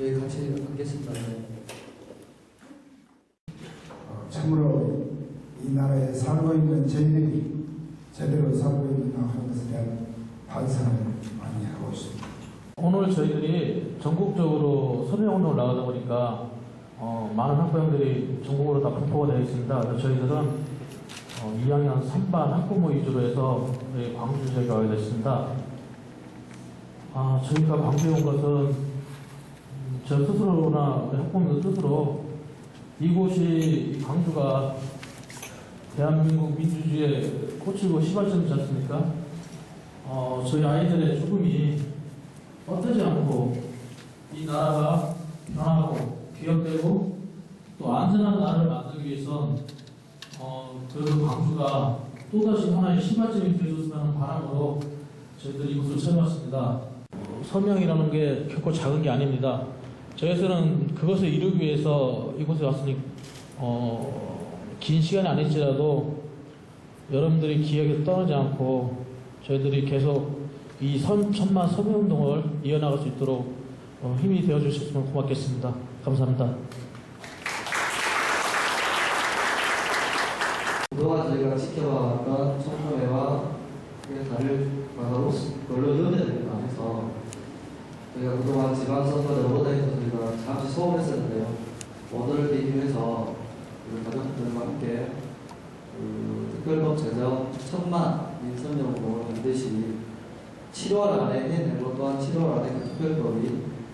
저희 같이 하겠습니다. 참으로 이 나라에 살고 있는 저희들이 제대로 살고 있는가 하는 것에 대한 반성을 많이 하고 있습니다. 오늘 저희들이 전국적으로 서명운동을 나가다 보니까 많은 학부형들이 전국으로 다 분포가 되어 있습니다. 그래서 저희들은 2학년 3반 학부모 위주로 해서 광주 지역에 와게 됐습니다. 저희가 광주에 온 것은 저 스스로나 학부모들 스스로 이곳이 광주가 대한민국 민주주의의 꽃이고 시발점이지 않습니까? 저희 아이들의 죽음이 뻗지 않고 이 나라가 변하고 기업되고 또 안전한 나라를 만들기 위해선 그래도 광주가 또다시 하나의 시발점이 되어줬으면 하는 바람으로 저희들이 이곳을 찾아왔습니다. 서명이라는 게 결코 작은 게 아닙니다. 저희에서는 그것을 이루기 위해서 이곳에 왔으니 긴 시간이 아닐지라도 여러분들이 기억에 떠나지 않고 저희들이 계속 이 천만 서명운동을 이어나갈 수 있도록 힘이 되어 주셨으면 고맙겠습니다. 감사합니다. 그동안 저희가 지켜봐왔던 청소회와 다를 언론위원회를 해서 저희가 그동안 지방선거 여론에서 저희가 잠시 소홀했었는데요. 오늘을 계기해서 우리 가족들과 함께 특별법 제정 1000만 민선명운동을 반드시 7월 안에 해내고 또한 7월 안에 그 특별법이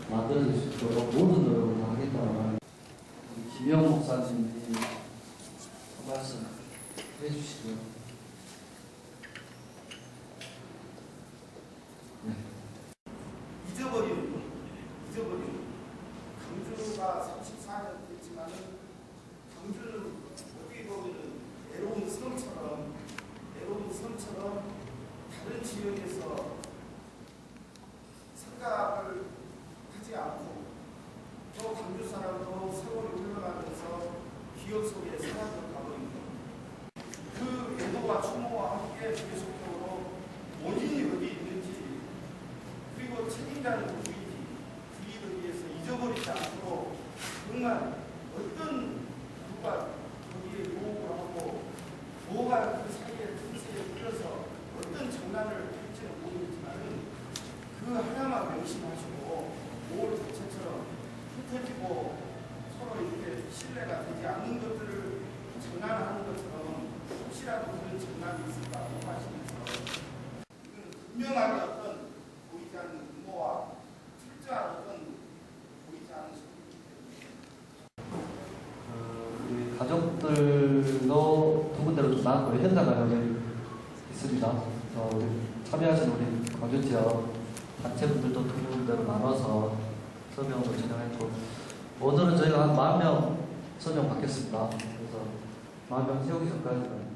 만들어질 수 있도록 모든 노력을 다 하겠다는 김영 목사님이 한 말씀 해주시고요. 네. 잊어버리는 강주가 34년 됐지만은 강주는 어떻게 보면은 외로운 섬처럼 다른 지역에서 생각을 하지 않고 또 강주 사람도 세월이 흘러가면서 기억 속에 사라져 가고 있는 그 애도와 추모와 함께 계속적으로 원인이 어디 있는지 그리고 책임자는 누구인지 위해서 잊어버리지 않고 정말 어떤 누가 거기에 요구를 하고 뭐가 그 사이에 틈새에 풀려서 어떤 장난을 할지는 모르겠지만은 그 하나만 명심하시고 5월 자체처럼 흩어지고 서로 이렇게 신뢰가 되지 않는 것들을 장난하는 것처럼 혹시라도 그런 장난이 있을까 하시면서 이건 분명하게 어떤 보이지 않는 음모와 철저한 어떤 보이지 않는 우리 가족들도 두 군데로 나왔고 현장 가족이 있습니다. 그래서 우리 참여하신 우리 광주 지역 단체분들도 두 군데로 나눠서 서명을 진행했고 오늘은 저희가 한 10,000명 서명 받겠습니다. 그래서 10,000명 세우기 전까지는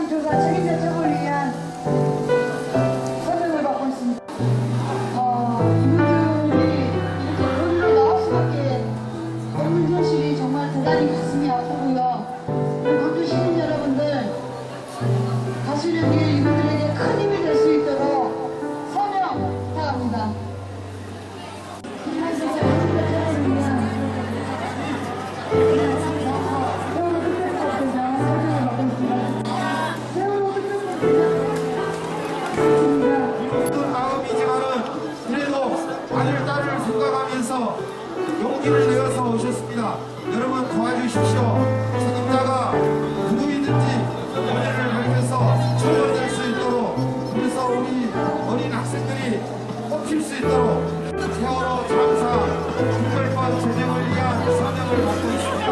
여론조사 책임자 처벌을 위한 서명을 받고 있습니다. 이분들이 이렇게 거리로 나올 수밖에 없는 현실이 정말 대단히 가슴이 아프고요. 광주 시민 여러분들, 가수력이 이분들에게 큰 힘이 될 수 있도록 서명 부탁합니다. 힘든 마음이지만은 그래도 아들, 딸을 생각하면서 용기를 내어서 오셨습니다. 여러분 도와주십시오. 책임자가 누구이든지 원인을 밝혀서 처벌될 수 있도록, 그래서 우리 어린 학생들이 뽑힐 수 있도록 세월호 참사 특별법 제정을 위한 서명을 받고 있습니다.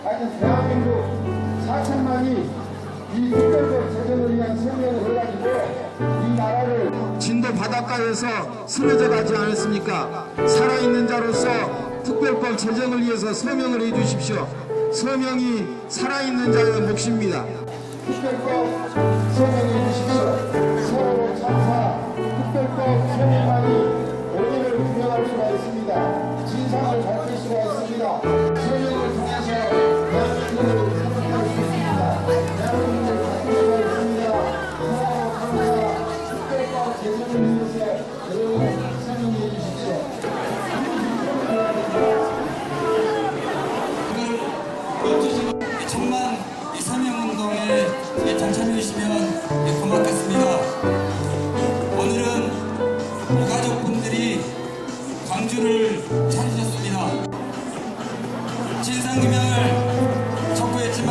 하여튼 대한민국 4천만이 이 특별법 제정을 위한 성명을 해가지고 이 나라를 진도 바닷가에서 쓰러져 가지 않았습니까? 살아있는 자로서 특별법 제정을 위해서 서명을 해주십시오. 서명이 살아있는 자의 몫입니다. 특별법 서명해 주십시오. 세월호 참사 특별법 서명만이 원인을 규명할 수가 있습니다. 진상을 밝힐 수가 있습니다. 서명을 통해서 대한민국을 사랑할 수 있습니다. 대한민국을 바꿀 수가 있습니다. 세월호 참사 특별법 개정을 위해서 여러분 서명해 주십시오. 천만 이 서명운동에 동참해 주시면 고맙겠습니다. 오늘은 유가족분들이 광주를 찾으셨습니다. 진상규명을 촉구했지만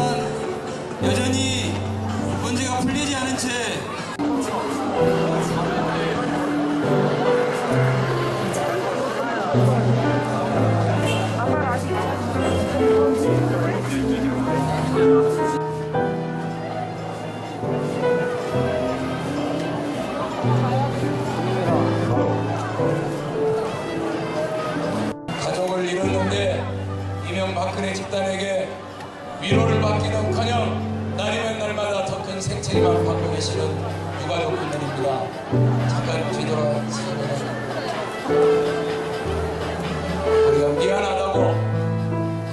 여전히 문제가 풀리지 않은 채 가족을 잃었는데 이명박근혜 집단에게 위로를 받기는커녕 날이면 날마다 더 큰 생체리만 받고 계시는 유가족분들입니다. 잠깐 뒤돌아서면 우리가 미안하다고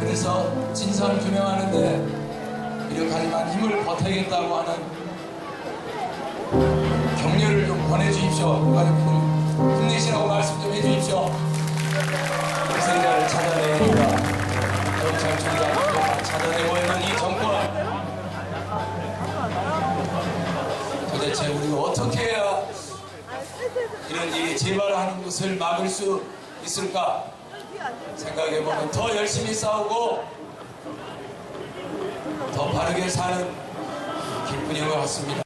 그래서 진상을 규명하는데 이력하지만 힘을 보태겠다고 하는 격려를 좀 보내주십시오. 유가족분 힘내시라고 말씀 좀 해주십시오. 희생자를 찾아내야 합니다. 경찰청장 찾아내고 있는 이 정권 도대체 우리가 어떻게 해야 이런 일이 재발하는 것을 막을 수 있을까 생각해보면 더 열심히 싸우고 더 바르게 사는 길뿐인 것 같습니다.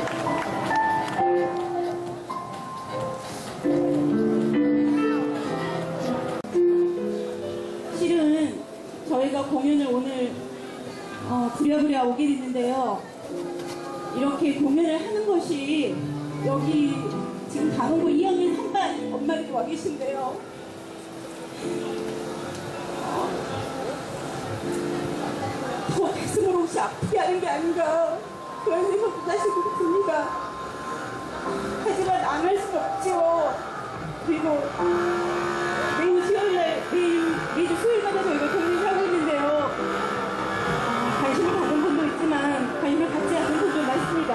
실은 저희가 공연을 오늘 부랴부랴 오게 됐는데요. 이렇게 공연을 하는 것이 여기 지금 강원도 2학년 한반 엄마들이 와 계신데요. 더 가슴을 혹시 아프게 하는 게 아닌가 그런 생각도 사실은 듭니다. 하지만 안 할 수가 없죠. 그리고 매주 수요일마다 저희가 공연을 하고 있는데요. 관심을 받는 분도 있지만 관심을 갖지 않는 분도 많습니다.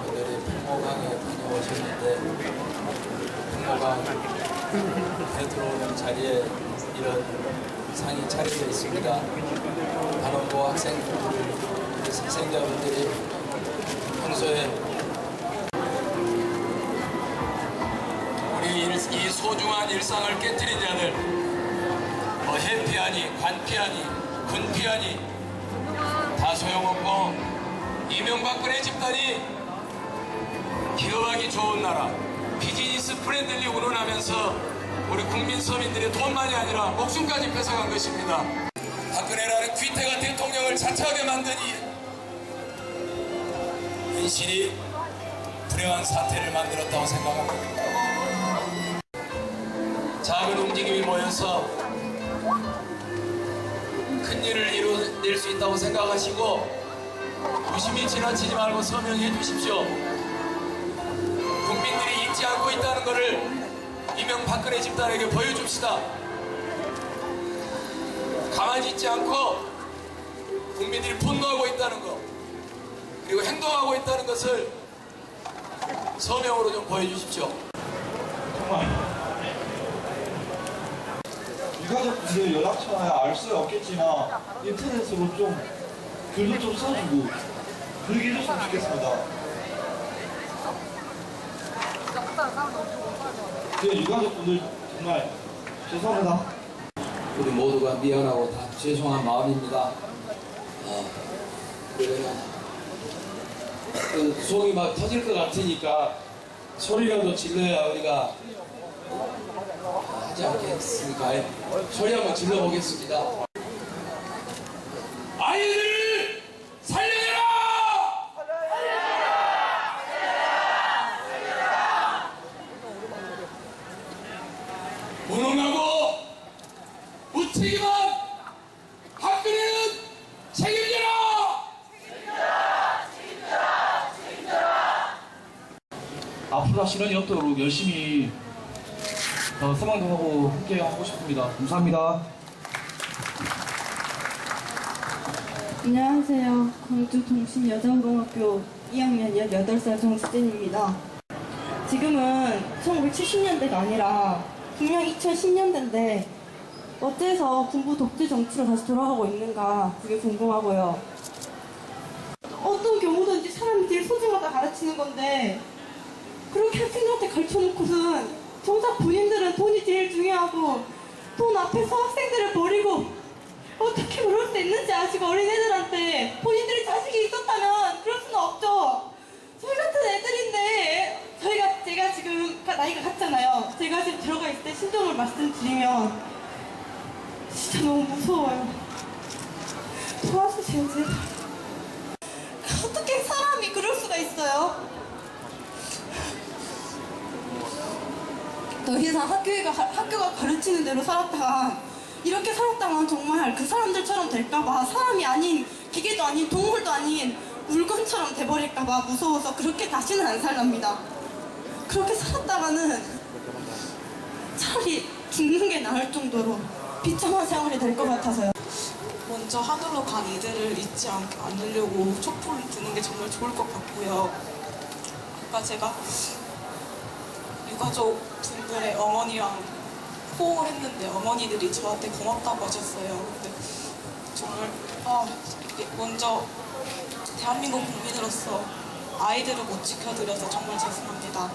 오늘이 풍모강에 다녀오셨는데 풍모강 에 들어오는 자리에 이런 상이 차려져 있습니다. 단원고 학생분들, 생생자분들이 평소에 우리 이 소중한 일상을 깨뜨린 자들 뭐 해피하니 관피하니 군피하니 다 소용없고 이명박근혜 집단이 기업하기 좋은 나라 비즈니스 프렌들리 운운하면서 우리 국민 서민들의 돈만이 아니라 목숨까지 뺏어간 것입니다. 박근혜라는 귀태가 대통령을 자처하게 만든 이 현실이 불행한 사태를 만들었다고 생각합니다. 작은 움직임이 모여서 큰 일을 이뤄낼 수 있다고 생각하시고 유심히 지나치지 말고 서명해 주십시오. 국민들이 잊지 않고 있다는 것을 이명박근혜 집단에게 보여줍시다. 가만히 있지 않고 국민들이 분노하고 있다는 것 그리고 행동하고 있다는 것을 서명으로 좀 보여주십시오. 정말 유가족분들 연락처나 알 수 없겠지만 인터넷으로 좀 글도 좀 써주고 그렇게 해줬으면 좋겠습니다. 그 유가족분들 정말 죄송합니다. 우리 모두가 미안하고 다 죄송한 마음입니다. 그러나 속이 막 터질 것 같으니까 소리라도 질러야 우리가 하지 않겠습니까? 소리 한번 질러보겠습니다. 아이들을 살려내라! 무능하고 무책임한 학교는 책임져라! 앞으로 시간이 없도록 열심히 생방송하고 함께 하고 싶습니다. 감사합니다. 안녕하세요. 광주 동신여자고등학교 2학년 18살 정수진입니다. 지금은 1970년대가 아니라 분명 2010년대인데 어째서 군부 독재 정치로 다시 돌아가고 있는가 그게 궁금하고요. 어떤 경우든지 사람이 제일 소중하다 가르치는 건데 그렇게 학생들한테 가르쳐놓고선 정작 본인들은 돈이 제일 중요하고 돈 앞에서 학생들을 버리고 어떻게 그럴 수 있는지 아시고 어린애들한테 본인들이 자식이 있었다면 그럴 수는 없죠. 저희 같은 애들인데 제가 지금 나이가 같잖아요. 제가 지금 들어가 있을 때 심정을 말씀드리면 진짜 너무 무서워요. 도와주세요 제발. 어떻게 사람이 그럴 수가 있어요? 더 이상 학교가 가르치는 대로 살았다가 이렇게 살았다면 정말 그 사람들처럼 될까봐 사람이 아닌 기계도 아닌 동물도 아닌 물건처럼 돼버릴까봐 무서워서 그렇게 다시는 안 살랍니다. 그렇게 살았다가는 차라리 죽는 게 나을 정도로 비참한 생활이 될 것 같아서요. 먼저 하늘로 간 이들을 잊지 않으려고 촛불을 드는 게 정말 좋을 것 같고요. 아까 제가 유가족 분들의 어머니랑 호응을 했는데 어머니들이 저한테 고맙다고 하셨어요. 근데 정말 먼저 대한민국 국민으로서 아이들을 못 지켜드려서 정말 죄송합니다.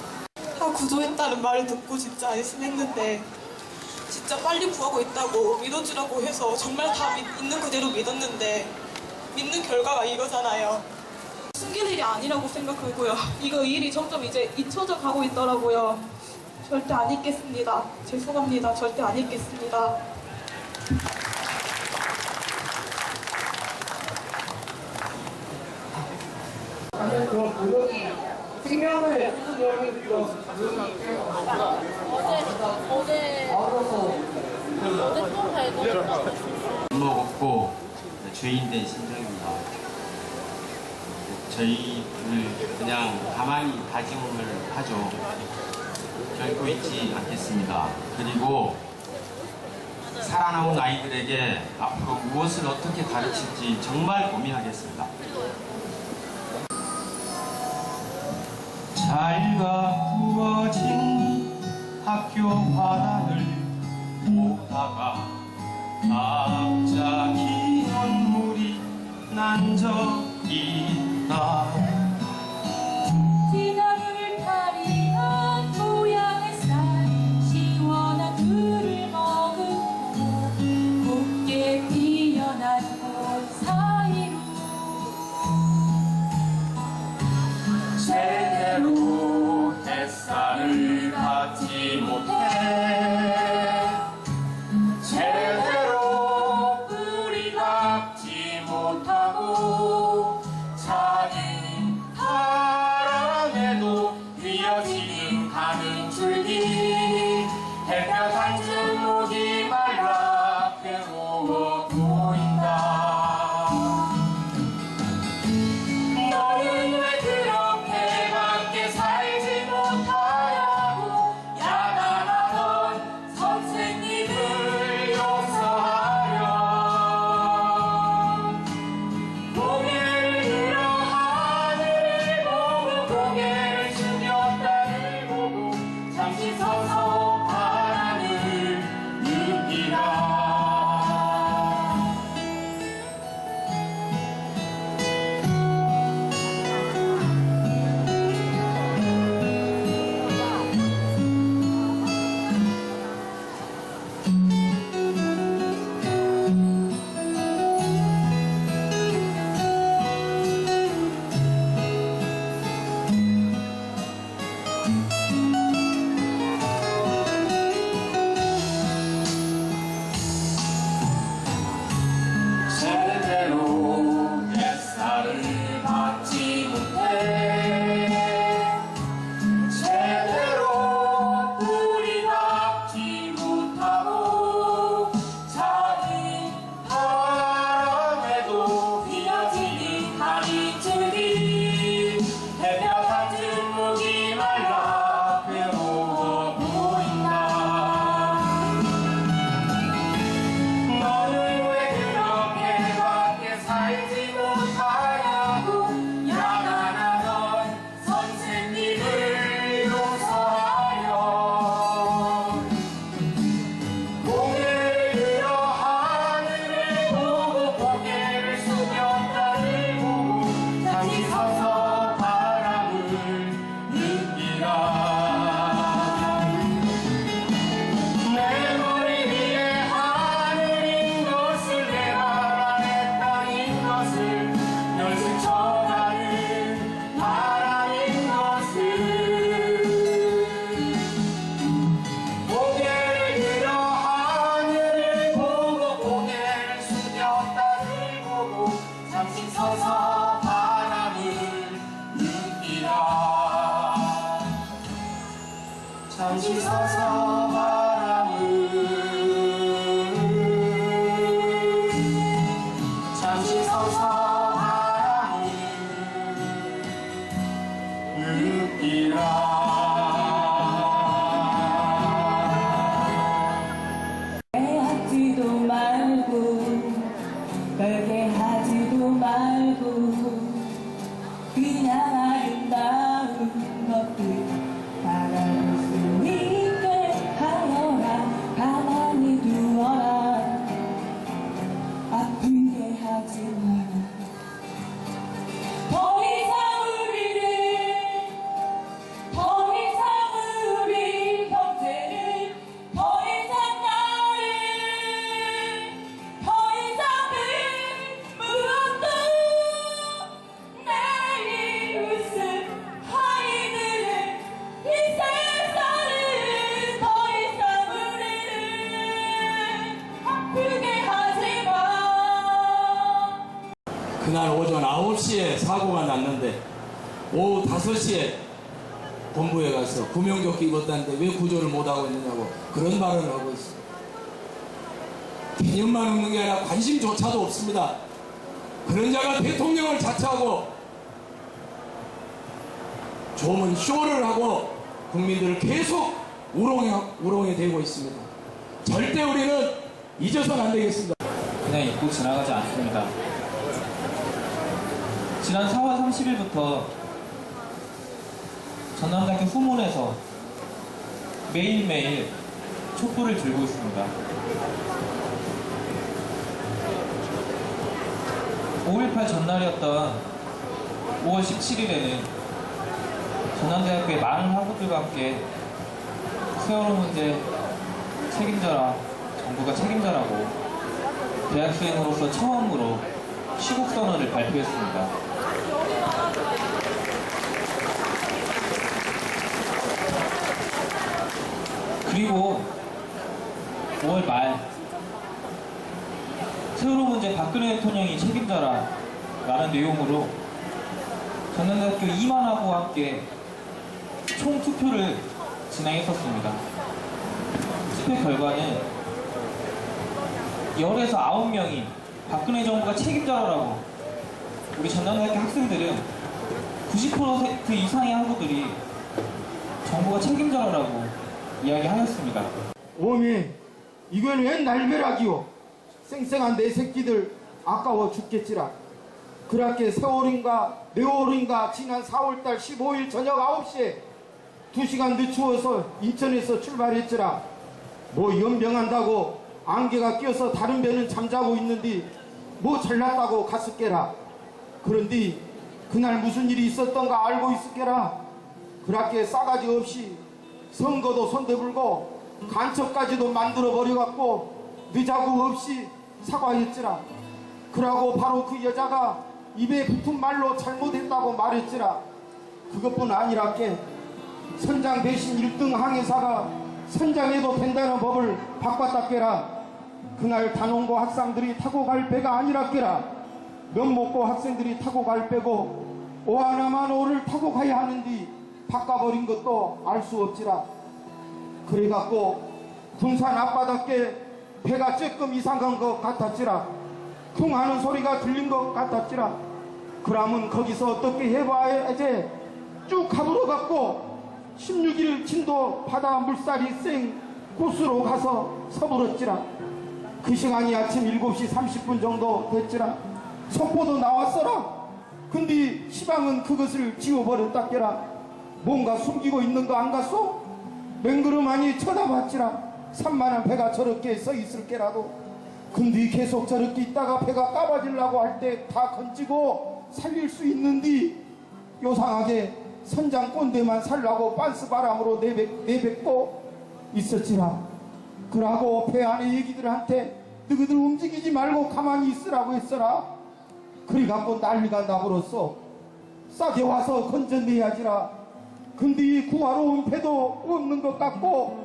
구조했다는 말을 듣고 진짜 안심했는데 진짜 빨리 구하고 있다고 믿어주라고 해서 정말 다 있는 그대로 믿었는데 믿는 결과가 이거잖아요. 숨길 일이 아니라고 생각하고요. 이거 일이 점점 이제 잊혀져 가고 있더라고요. 절대 안 잊겠습니다. 죄송합니다. 절대 안 잊겠습니다. 먹었고 죄인된 심정입니다. 저희를 그냥 가만히 다짐을 하죠. 결코 잊지 않겠습니다. 그리고 살아남은 아이들에게 앞으로 무엇을 어떻게 가르칠지 정말 고민하겠습니다. 잘가 부러진 학교 바닥을 보다가 갑자기 눈물이 난 적이 있다. 지나을 타리한 고향의 쌀 시원한 귤을 먹은 곱게 피어난 꽃 사이로 제대로 햇살을 받지 못해 제대로 뿌리 박지 못하고 자기 잠시 서서 바람을 잠시 서서 바람을 느끼라 하지도 말고 별게 하지도 말고 그냥 아름다운 것들 바라볼 수 있게 하여라 가만히 두어라 아프게 하지 마라 더 이상 우리 형제를 더 이상 나를 더 이상 무엇도 내일 웃을 아이들을 이 세상을 더 이상 우리를 아프게 하지 마. 그날 오전 9시에 사고가 났는데 오후 5시에 본부에 가서 구명조끼 입었다는데 왜 구조를 못하고 있느냐고 그런 발언을 하고 있어요. 개념만 없는 게 아니라 관심조차도 없습니다. 그런 자가 대통령을 자처하고 조문 쇼를 하고 국민들을 계속 우롱에 대고 있습니다. 절대 우리는 잊어서는 안 되겠습니다. 그냥 잊고 지나가지 않습니다. 지난 4월 30일부터 전남대학교 후문에서 매일매일 촛불을 들고 있습니다. 5.18 전날이었던 5월 17일에는 전남대학교의 많은 학우들과 함께 세월호 문제 책임져라, 정부가 책임져라고 대학생으로서 처음으로 시국선언을 발표했습니다. 그리고 5월 말 세월호 문제 박근혜 대통령이 책임져라 라는 내용으로 전남대학교 2만 학우와 함께 총투표를 진행했었습니다. 투표 결과는 10에서 9명이 박근혜 정부가 책임져라라고 우리 전남대학교 학생들은 90% 이상의 학우들이 정부가 책임져라라고 이야기하였습니다. 오메 이건 웬 날벼락이오. 쌩쌩한 내 새끼들 아까워 죽겠지라. 그렇게 세월인가 네월인가 지난 4월달 15일 저녁 9시에 2시간 늦추어서 인천에서 출발했지라. 뭐 연병한다고 안개가 껴서 다른 배는 잠자고 있는데 뭐 잘났다고 갔을게라. 그런데 그날 무슨 일이 있었던가 알고 있을게라. 그렇게 싸가지 없이 선거도 손대불고 간첩까지도 만들어버려갖고 늦자고 없이 사과했지라. 그러고 바로 그 여자가 입에 붙은 말로 잘못했다고 말했지라. 그것뿐 아니라께 선장 대신 1등 항해사가 선장해도 된다는 법을 바꿨다께라. 그날 단원고 학생들이 타고 갈 배가 아니라께라. 면목고 학생들이 타고 갈 배고 오하나만호를 타고 가야 하는데 바꿔버린 것도 알 수 없지라. 그래갖고 군산 앞바닷게 배가 조금 이상한 것 같았지라. 쿵 하는 소리가 들린 것 같았지라. 그러면 거기서 어떻게 해봐야지. 쭉 가물어갖고 16일 진도 바다 물살이 쌩 곳으로 가서 서불었지라. 그 시간이 아침 7시 30분 정도 됐지라. 속보도 나왔어라. 근데 시방은 그것을 지워버렸다께라. 뭔가 숨기고 있는 거 안 갔소? 맹그름하니 쳐다봤지라. 산만한 배가 저렇게 서 있을 게라도. 근데 계속 저렇게 있다가 배가 까봐지려고 할 때 다 건지고 살릴 수 있는데 요상하게 선장 꼰대만 살라고 빤스 바람으로 내뱉고 있었지라. 그러고 배 안에 얘기들한테 너희들 움직이지 말고 가만히 있으라고 했어라. 그래갖고 난리가 나버렸어. 싸게 와서 건져내야지라. 근데 구하러 온 배도 없는 것 같고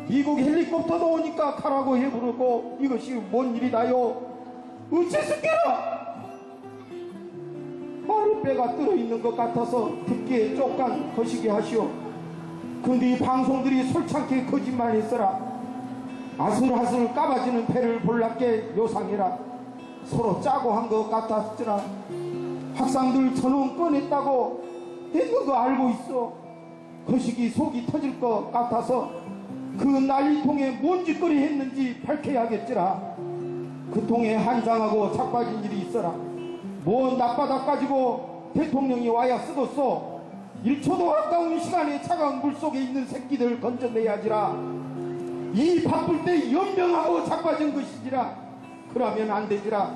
미국 헬리콥터도 오니까 가라고 해부르고 이것이 뭔 일이다요. 어째서께라. 마룻배가 들어있는 것 같아서 듣기에 쪽간 거시기 하시오. 근데 이 방송들이 솔창게 거짓말했어라. 아슬아슬 까봐지는 배를 볼랍게 요상해라. 서로 짜고 한 것 같았지라. 학생들 전원 꺼냈다고 내가 거 알고 있어. 거시기 속이 터질 것 같아서 그 난리통에 뭔 짓거리 했는지 밝혀야겠지라. 그 통에 한장하고 착빠진 일이 있어라. 뭔 낮바닥 가지고 대통령이 와야 쓰겠어. 1초도 아까운 시간에 차가운 물속에 있는 새끼들 건져내야지라. 이 바쁠 때 연병하고 자빠진 것이지라. 그러면 안 되지라.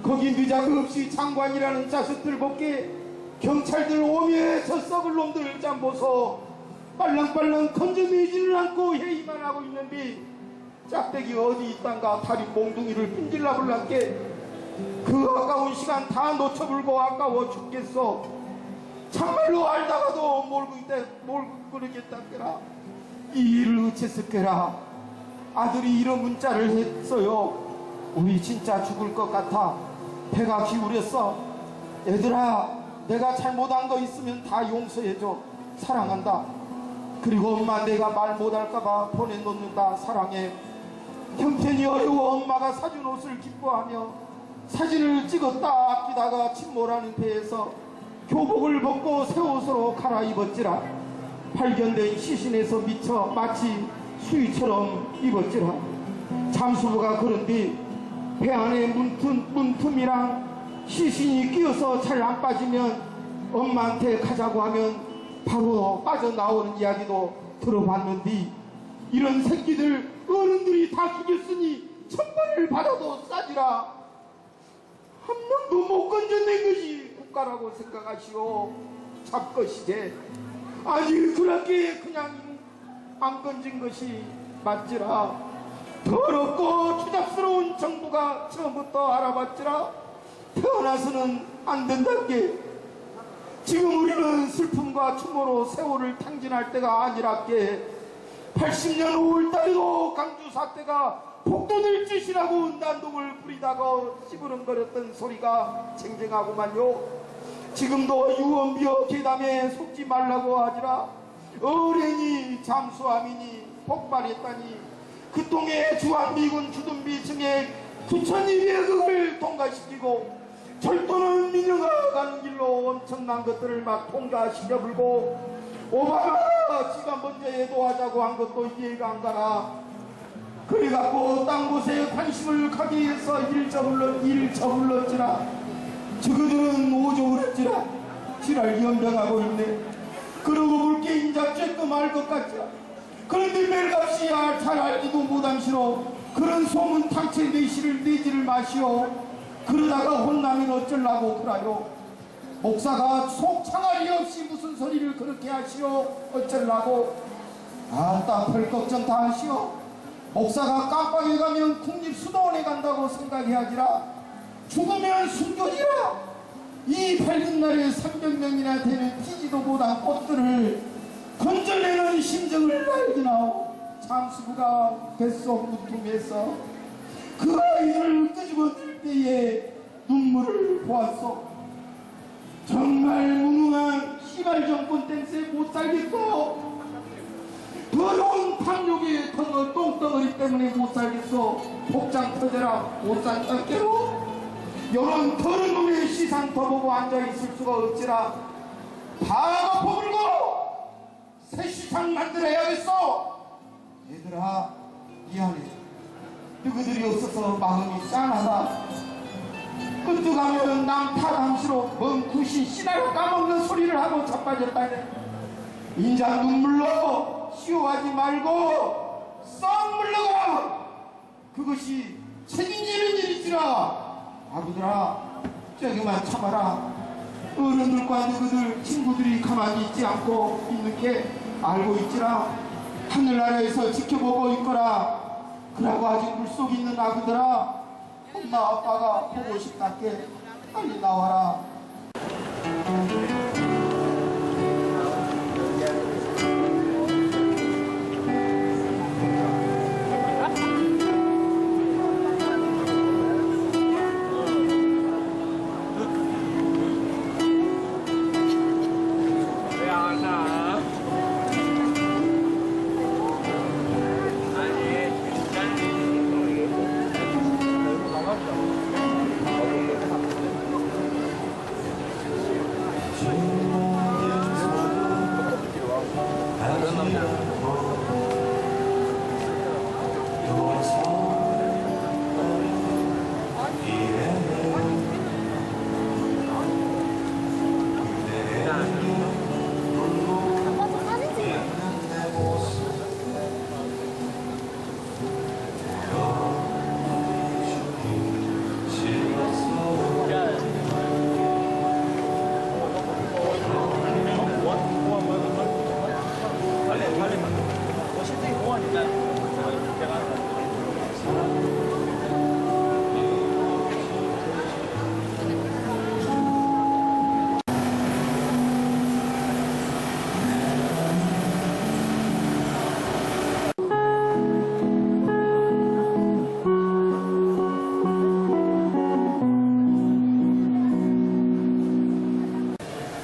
거기 느자없이 장관이라는 자식들 벗게 경찰들 오면 저 썩을 놈들 짬 보소. 빨랑빨랑 건져내지는 않고 회의만 하고 있는데 짝대기 어디 있단가 다리 몽둥이를 핀질라불란게 그 아까운 시간 다 놓쳐불고 아까워 죽겠어. 참말로 알다가도 뭘 그러겠다더라. 이 일을 어째서께라. 아들이 이런 문자를 했어요. 우리 진짜 죽을 것 같아. 배가 기울였어. 얘들아, 내가 잘못한 거 있으면 다 용서해줘. 사랑한다. 그리고 엄마 내가 말 못할까봐 보내놓는다. 사랑해. 형편이 어려워 엄마가 사준 옷을 기뻐하며 사진을 찍었다 아끼다가 침몰하는 배에서 교복을 벗고 새 옷으로 갈아입었지라. 발견된 시신에서 미쳐 마치 수위처럼 입었지라. 잠수부가 그런데 배 안에 문틈이랑 시신이 끼어서 잘 안 빠지면 엄마한테 가자고 하면 바로 빠져나오는 이야기도 들어봤는데 이런 새끼들 어른들이 다 죽였으니 천벌을 받아도 싸지라. 한 명도 못 건져낸 것이 국가라고 생각하시오. 잡것이제. 아니 그렇게 그냥 안 건진 것이 맞지라. 더럽고 추잡스러운 정부가 처음부터 알아봤지라. 태어나서는 안 된다는 게 지금 우리는 슬픔과 추모로 세월을 탕진할 때가 아니랄게. 80년 5월달에도 강주 사태가 폭도될 짓이라고 난동을 부리다가 시부름거렸던 소리가 쟁쟁하구만요. 지금도 유언비어 계담에 속지 말라고 하지라. 어뢰니 잠수함이니 폭발했다니 그 통에 주한미군 주둔비 층에 9,200억을 통과시키고 절도는 민영화 가는 길로 엄청난 것들을 막 통과시켜불고 오바마가 지가 먼저 해도하자고 한 것도 이해가 안 가나. 그래갖고 딴 곳에 관심을 가기 위해서 일 저불렀지라. 저그들은 오죽을 했지라. 지랄 연병하고 있네. 그러고 볼게 인자 쬐끔 알 것 같지라. 그런데 멜값이 잘 알지도 못함시로 그런 소문 탕체 내시를 내지를 마시오. 그러다가 혼나면 어쩌려고 그라요. 목사가 속창알이 없이 무슨 소리를 그렇게 하시오. 어쩌려고. 아따 별 걱정 다 하시오. 목사가 깜빵에 가면 국립수도원에 간다고 생각해야지라. 죽으면 숨겨지라. 이 밝은 날에 300명이나 되는 피지도 못한 꽃들을 건져내는 심정을 알기나오. 잠수부가 뱃속 문틈에서 그 아이를 끄집어들 때에 눈물을 보았소. 정말 무능한 시발 정권 땡세 못 살겠어. 더러운 탐욕의 똥덩어리 때문에 못 살겠어. 복장 터져라 못 산다께로. 요런 더러운 놈의 시상 더 보고 앉아있을 수가 없지라. 다 엎어불고 새 시상 만들어야겠어. 얘들아 미안해. 누구들이 없어서 마음이 짠하다. 끄떡하면 남 탓함시로 먼 구신 씨나로 까먹는 소리를 하고 자빠졌다네. 인자 눈물로 시오하지 말고 썩 물러가. 그것이 책임지는 일이지라. 아구들아 저기만 참아라. 어른들과 너희들 친구들이 가만히 있지 않고 있는 게 알고 있지라. 하늘나라에서 지켜보고 있거라. 그러고 아직 물속에 있는 아구들아 엄마 아빠가 보고 싶다께 빨리 나와라.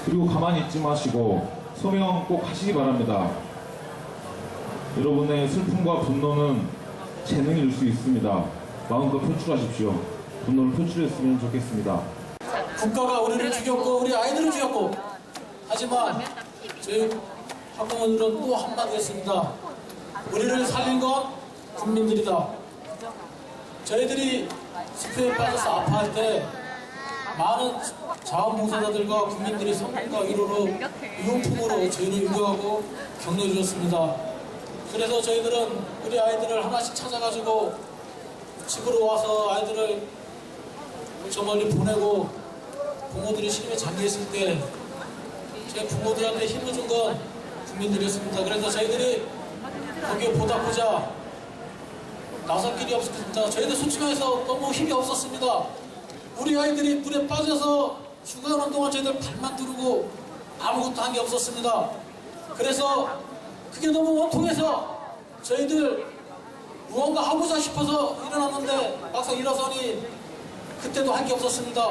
그리고 가만히 있지 마시고 소명 꼭 하시기 바랍니다. 여러분의 슬픔과 분노는 재능일 수 있습니다. 마음껏 표출하십시오. 분노를 표출했으면 좋겠습니다. 국가가 우리를 죽였고 우리 아이들을 죽였고 하지만 저희 학부모들은 또 한마디 했습니다. 우리를 살린 건 국민들이다. 저희들이 습해에 빠져서 아파할 때 많은 자원봉사자들과 국민들이 성금과 위로로 유용품으로 저희를 위로하고 격려해 주셨습니다. 그래서 저희들은 우리 아이들을 하나씩 찾아가지고 집으로 와서 아이들을 저 멀리 보내고 부모들이 시름에 잠겨있을 때 저희 부모들한테 힘을 준 건 국민들이었습니다. 그래서 저희들이 거기에 보답하자 나설 길이 없었습니다. 저희들 솔직히 해서 너무 힘이 없었습니다. 우리 아이들이 물에 빠져서 죽어가는 동안 저희들 발만 두르고 아무것도 한 게 없었습니다. 그래서 그게 너무 원통해서 저희들 무언가 하고자 싶어서 일어났는데 막상 일어서니 그때도 할 게 없었습니다.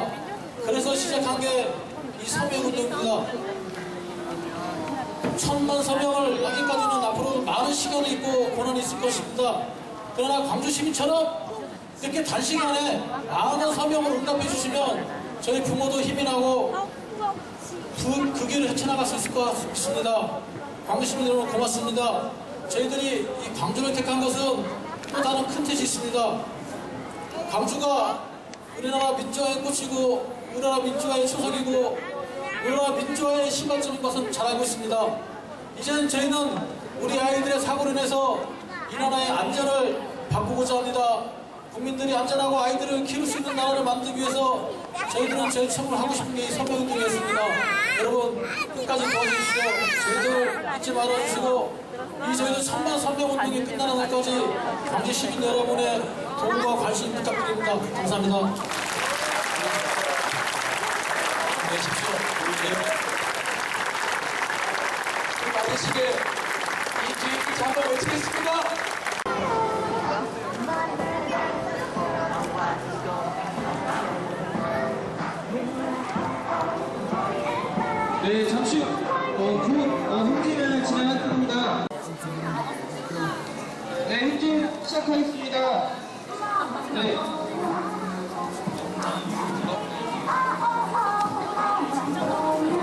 그래서 시작한 게 이 서명운동입니다. 1000만 서명을 하기까지는 앞으로 많은 시간이 있고 고난이 있을 것입니다. 그러나 광주 시민처럼 이렇게 단시간에 많은 서명을 응답해 주시면 저희 부모도 힘이 나고 그 길을 헤쳐나갈 수 있을 것 같습니다. 광주 시민 여러분 고맙습니다. 저희들이 이 광주를 택한 것은 또 다른 큰 뜻이 있습니다. 광주가 우리나라 민주화의 꽃이고 우리나라 민주화의 초석이고 우리나라 민주화의 시발점인 것은 잘 알고 있습니다. 이제는 저희는 우리 아이들의 사고로 인해서 이 나라의 안전을 바꾸고자 합니다. 국민들이 안전하고 아이들을 키울 수 있는 나라를 만들기 위해서 저희들은 제일 처음으로 하고 싶은 게 이 서명운동이었습니다. 여러분 끝까지 도와주십시오. 저희들 잊지 말아주시고 이 저희들 1000만 서명운동이 끝나는 날까지 광주 시민 여러분의 도움과 관심 부탁드립니다. 감사합니다. 계십시오. 마지시게 이 뒤에 끝이 한번 외치겠습니다. 네, 잠시 후 행진을 진행할 겁니다. 네, 행진 시작하겠습니다. 네.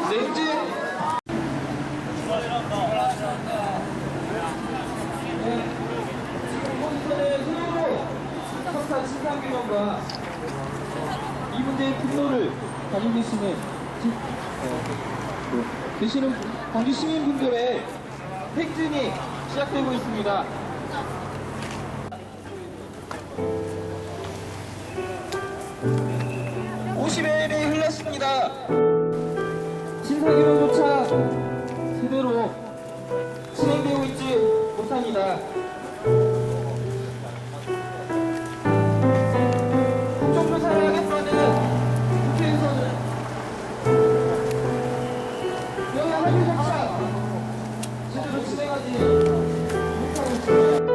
네, 행진. 오늘의 소요로 석탄 신상규명과 이 문제의 분노를 가지고 계시는 광주 시민분들의 행진이 시작되고 있습니다. (50여일이) 흘렀습니다. 신사규명조차 제대로 진행되고 있지 못합니다. 국정조사를 하겠다는 국회에서는 여기 합의조차 제대로 진행하지 못하고 있습니다.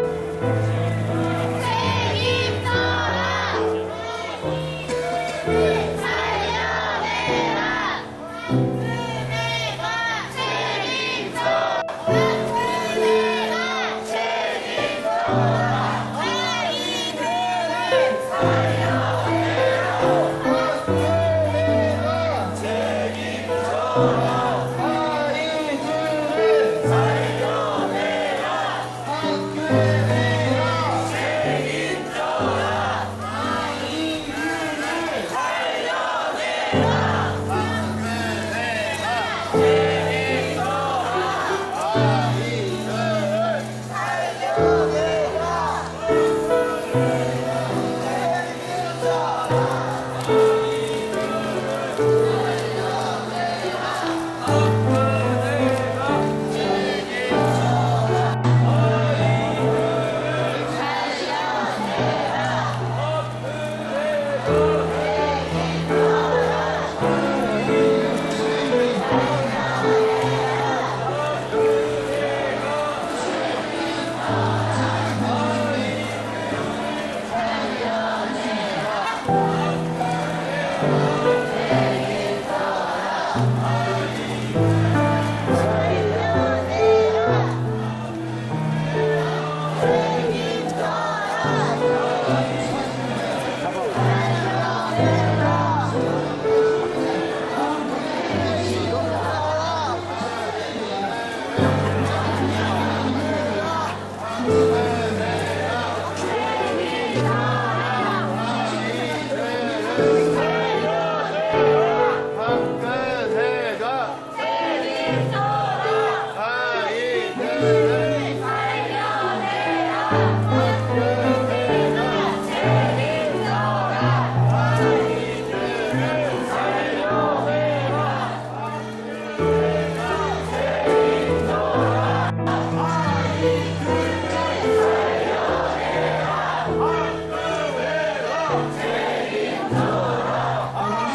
광주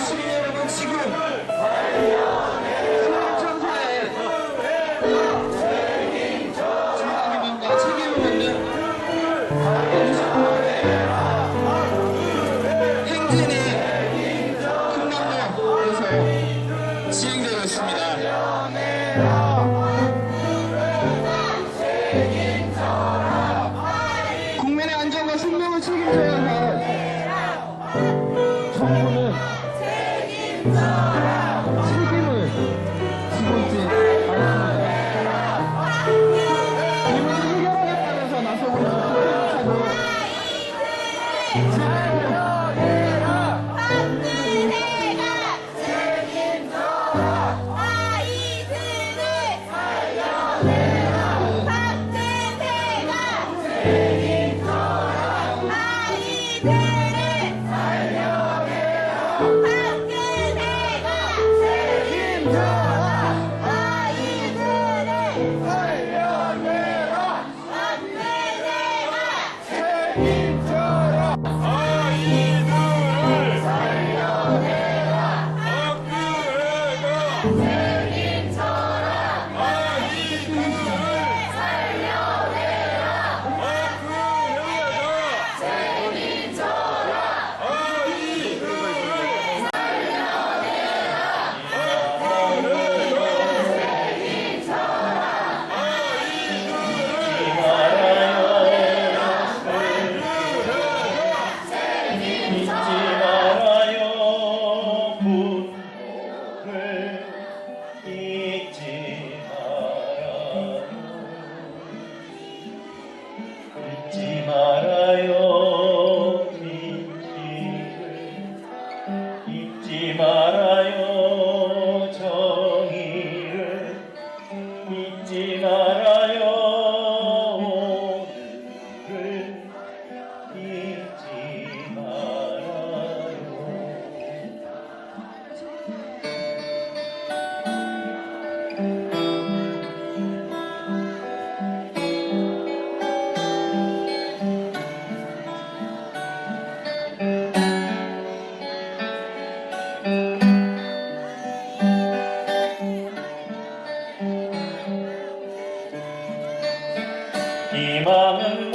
시민 여러분, 지금 청소에 중앙기관과 책임을 묻는 행진이 충남도에서 진행되고 있습니다. 국민의 안전과 생명을 책임져야 할 정부는 책임을 지고 있지 않습니다. 이 문제를 해결하겠다면서 나서고 있는 국회의사도 희망은